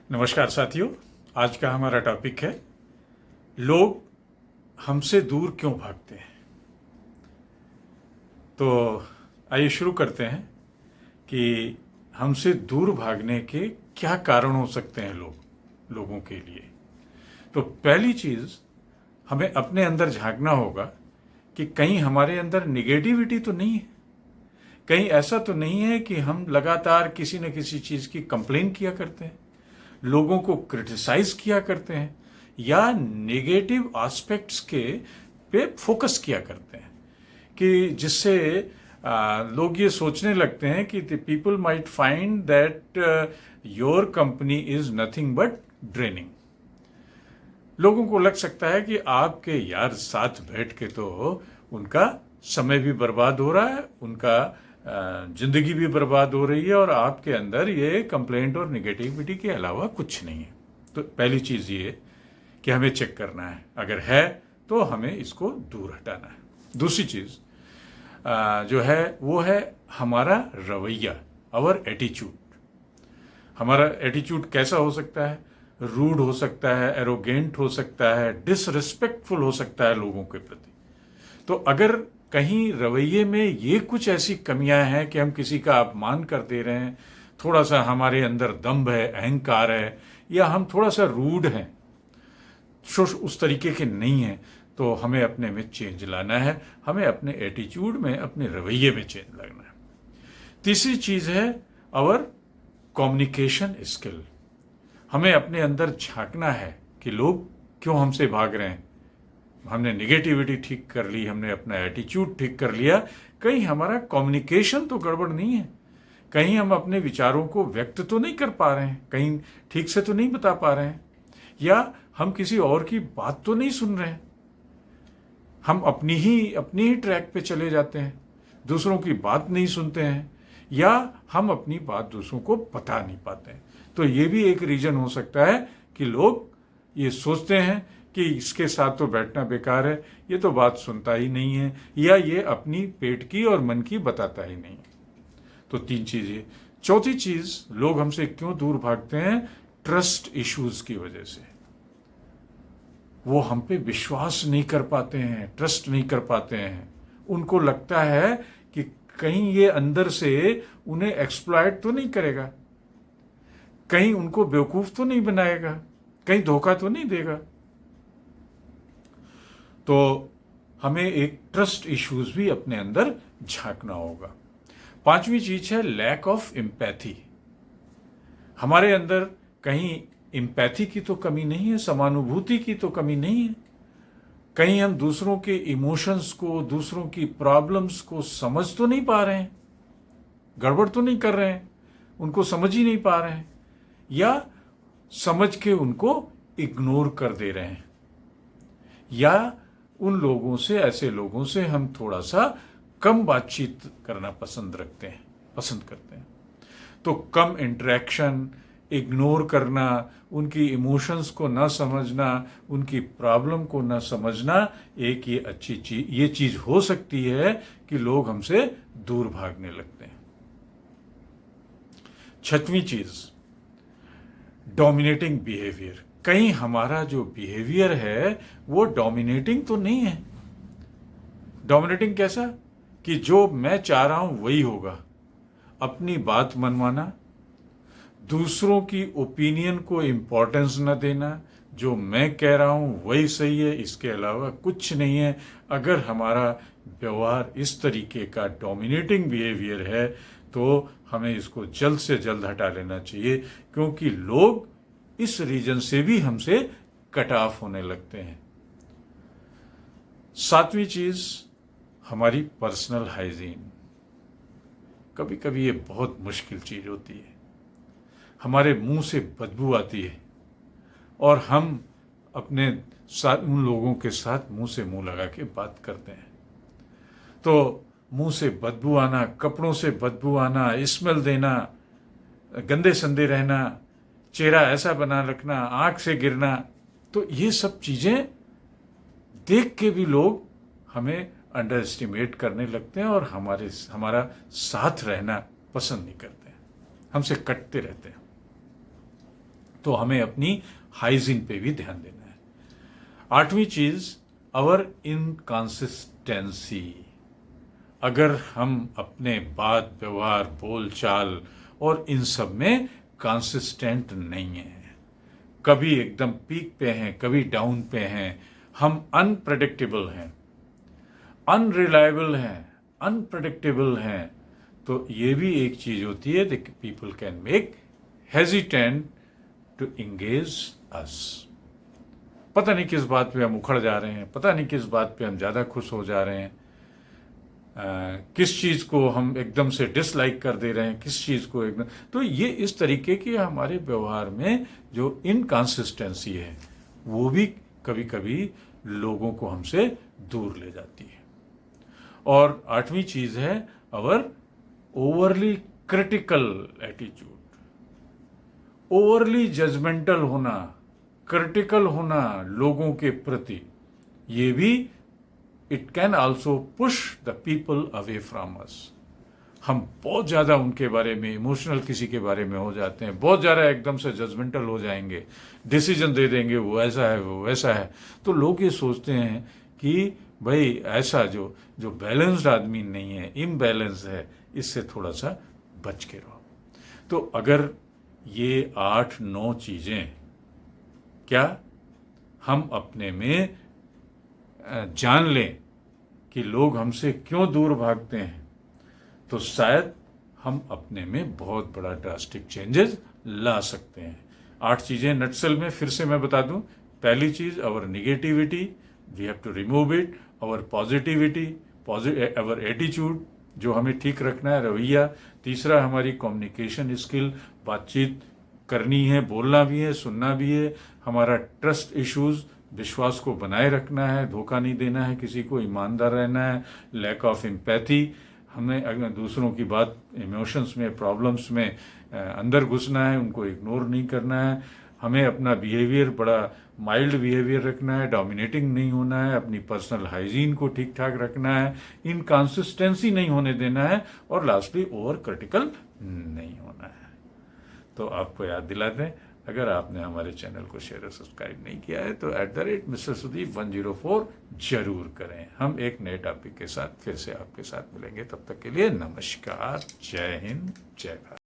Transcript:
नमस्कार साथियों। आज का हमारा टॉपिक है लोग हमसे दूर क्यों भागते हैं। तो आइए शुरू करते हैं कि हमसे दूर भागने के क्या कारण हो सकते हैं लोगों के लिए। तो पहली चीज हमें अपने अंदर झांकना होगा कि कहीं हमारे अंदर निगेटिविटी तो नहीं है, कहीं ऐसा तो नहीं है कि हम लगातार किसी न किसी चीज की कंप्लेन किया करते हैं, लोगों को क्रिटिसाइज किया करते हैं या नेगेटिव एस्पेक्ट्स के पे फोकस किया करते हैं कि जिससे लोग ये सोचने लगते हैं कि the people might find that your company is nothing but draining. लोगों को लग सकता है कि आपके यार साथ बैठ के तो उनका समय भी बर्बाद हो रहा है, उनका जिंदगी भी बर्बाद हो रही है और आपके अंदर ये कंप्लेंट और निगेटिविटी के अलावा कुछ नहीं है। तो पहली चीज ये कि हमें चेक करना है, अगर है तो हमें इसको दूर हटाना है। दूसरी चीज जो है वो है हमारा रवैया, आवर एटीट्यूड। हमारा एटीट्यूड कैसा हो सकता है? रूड हो सकता है, एरोगेंट हो सकता है, डिसरिस्पेक्टफुल हो सकता है लोगों के प्रति। तो अगर कहीं रवैये में ये कुछ ऐसी कमियां हैं कि हम किसी का अपमान कर दे रहे हैं, थोड़ा सा हमारे अंदर दंभ है, अहंकार है, या हम थोड़ा सा रूड हैं, उस तरीके के नहीं हैं, तो हमें अपने में चेंज लाना है, हमें अपने एटीट्यूड में, अपने रवैये में चेंज लाना है। तीसरी चीज है आवर कम्युनिकेशन स्किल। हमें अपने अंदर झांकना है कि लोग क्यों हमसे भाग रहे हैं। हमने निगेटिविटी ठीक कर ली, हमने अपना एटीट्यूड ठीक कर लिया, कहीं हमारा कम्युनिकेशन तो गड़बड़ नहीं है, कहीं हम अपने विचारों को व्यक्त तो नहीं कर पा रहे हैं, कहीं ठीक से तो नहीं बता पा रहे हैं, या हम किसी और की बात तो नहीं सुन रहे हैं, हम अपनी ही ट्रैक पे चले जाते हैं, दूसरों की बात नहीं सुनते हैं, या हम अपनी बात दूसरों को बता नहीं पाते हैं। तो ये भी एक रीजन हो सकता है कि लोग ये सोचते हैं कि इसके साथ तो बैठना बेकार है, ये तो बात सुनता ही नहीं है, या ये अपनी पेट की और मन की बताता ही नहीं। तो तीन चीजें। चौथी चीज, लोग हमसे क्यों दूर भागते हैं? ट्रस्ट इश्यूज की वजह से। वो हम पे विश्वास नहीं कर पाते हैं, ट्रस्ट नहीं कर पाते हैं। उनको लगता है कि कहीं ये अंदर से उन्हें एक्सप्लॉइट तो नहीं करेगा, कहीं उनको बेवकूफ तो नहीं बनाएगा, कहीं धोखा तो नहीं देगा। तो हमें एक ट्रस्ट इश्यूज भी अपने अंदर झांकना होगा। पांचवी चीज है लैक ऑफ एम्पैथी। हमारे अंदर कहीं एम्पैथी की तो कमी नहीं है, समानुभूति की तो कमी नहीं है, कहीं हम दूसरों के इमोशंस को, दूसरों की प्रॉब्लम्स को समझ तो नहीं पा रहे हैं, गड़बड़ तो नहीं कर रहे हैं, उनको समझ ही नहीं पा रहे हैं, या समझ के उनको इग्नोर कर दे रहे हैं, या उन लोगों से, ऐसे लोगों से हम थोड़ा सा कम बातचीत करना पसंद करते हैं। तो कम इंटरेक्शन, इग्नोर करना, उनकी इमोशंस को ना समझना, उनकी प्रॉब्लम को ना समझना, एक ये अच्छी चीज, ये चीज हो सकती है कि लोग हमसे दूर भागने लगते हैं। छठवीं चीज, डोमिनेटिंग बिहेवियर। कहीं हमारा जो बिहेवियर है वो डोमिनेटिंग तो नहीं है। डोमिनेटिंग कैसा? कि जो मैं चाह रहा हूं वही होगा, अपनी बात मनवाना, दूसरों की ओपिनियन को इंपॉर्टेंस न देना, जो मैं कह रहा हूं वही सही है, इसके अलावा कुछ नहीं है। अगर हमारा व्यवहार इस तरीके का डोमिनेटिंग बिहेवियर है तो हमें इसको जल्द से जल्द हटा लेना चाहिए, क्योंकि लोग इस रीजन से भी हमसे कट ऑफ होने लगते हैं। सातवीं चीज, हमारी पर्सनल हाइजीन। कभी कभी ये बहुत मुश्किल चीज होती है। हमारे मुंह से बदबू आती है और हम अपने साथ, उन लोगों के साथ मुंह से मुंह लगा के बात करते हैं। तो मुंह से बदबू आना, कपड़ों से बदबू आना, स्मेल देना, गंदे संदे रहना, चेहरा ऐसा बना रखना, आंख से गिरना, तो ये सब चीजें देख के भी लोग हमें अंडर एस्टिमेट करने लगते हैं और हमारा साथ रहना पसंद नहीं करते हैं, हमसे कटते रहते हैं। तो हमें अपनी हाइजीन पे भी ध्यान देना है। आठवीं चीज, अवर इनकंसिस्टेंसी। अगर हम अपने बात, व्यवहार, बोल चाल और इन सब में कंसिस्टेंट नहीं हैं, कभी एकदम पीक पे हैं, कभी डाउन पे हैं, हम अनप्रेडिक्टेबल हैं, अनरिलायबल हैं, अनप्रेडिक्टेबल हैं, तो ये भी एक चीज होती है that people can make hesitant to engage us. पता नहीं किस बात पे हम उखड़ जा रहे हैं, पता नहीं किस बात पे हम ज्यादा खुश हो जा रहे हैं, किस चीज को हम एकदम से डिसलाइक कर दे रहे हैं, किस चीज को एकदम, तो ये इस तरीके की हमारे व्यवहार में जो इनकंसिस्टेंसी है वो भी कभी कभी लोगों को हमसे दूर ले जाती है। और आठवीं चीज है our overly critical attitude. Overly judgemental होना, क्रिटिकल होना लोगों के प्रति, ये भी it can also push the people away from us. हम बहुत ज्यादा उनके बारे में इमोशनल किसी के बारे में हो जाते हैं, बहुत ज्यादा एकदम से जजमेंटल हो जाएंगे, डिसीजन दे देंगे वो ऐसा है वो वैसा है, तो लोग ये सोचते हैं कि भाई ऐसा जो बैलेंस्ड आदमी नहीं है, इम्बैलेंस है, इससे थोड़ा सा बच के रहो। तो अगर ये 8-9 चीजें क्या हम अपने में जान लें कि लोग हमसे क्यों दूर भागते हैं, तो शायद हम अपने में बहुत बड़ा ड्रास्टिक चेंजेस ला सकते हैं। 8 चीजें नटसेल में फिर से मैं बता दूं। पहली चीज, our negativity, we have to remove it. Our positivity, our attitude, जो हमें ठीक रखना है, रवैया। तीसरा, हमारी कम्युनिकेशन स्किल, बातचीत करनी है, बोलना भी है, सुनना भी है। हमारा ट्रस्ट इश्यूज, विश्वास को बनाए रखना है, धोखा नहीं देना है किसी को, ईमानदार रहना है। लैक ऑफ एम्पैथी, हमें अगर दूसरों की बात, इमोशंस में, प्रॉब्लम्स में अंदर घुसना है, उनको इग्नोर नहीं करना है। हमें अपना बिहेवियर बड़ा माइल्ड बिहेवियर रखना है, डोमिनेटिंग नहीं होना है, अपनी पर्सनल हाइजीन को ठीक ठाक रखना है, इनकंसिस्टेंसी नहीं होने देना है, और लास्टली ओवर क्रिटिकल नहीं होना है। तो आपको याद दिला दें, अगर आपने हमारे चैनल को शेयर और सब्सक्राइब नहीं किया है तो @Mr. Sudeep 104 जरूर करें। हम एक नए टॉपिक के साथ फिर से आपके साथ मिलेंगे। तब तक के लिए नमस्कार, जय हिंद, जय भारत।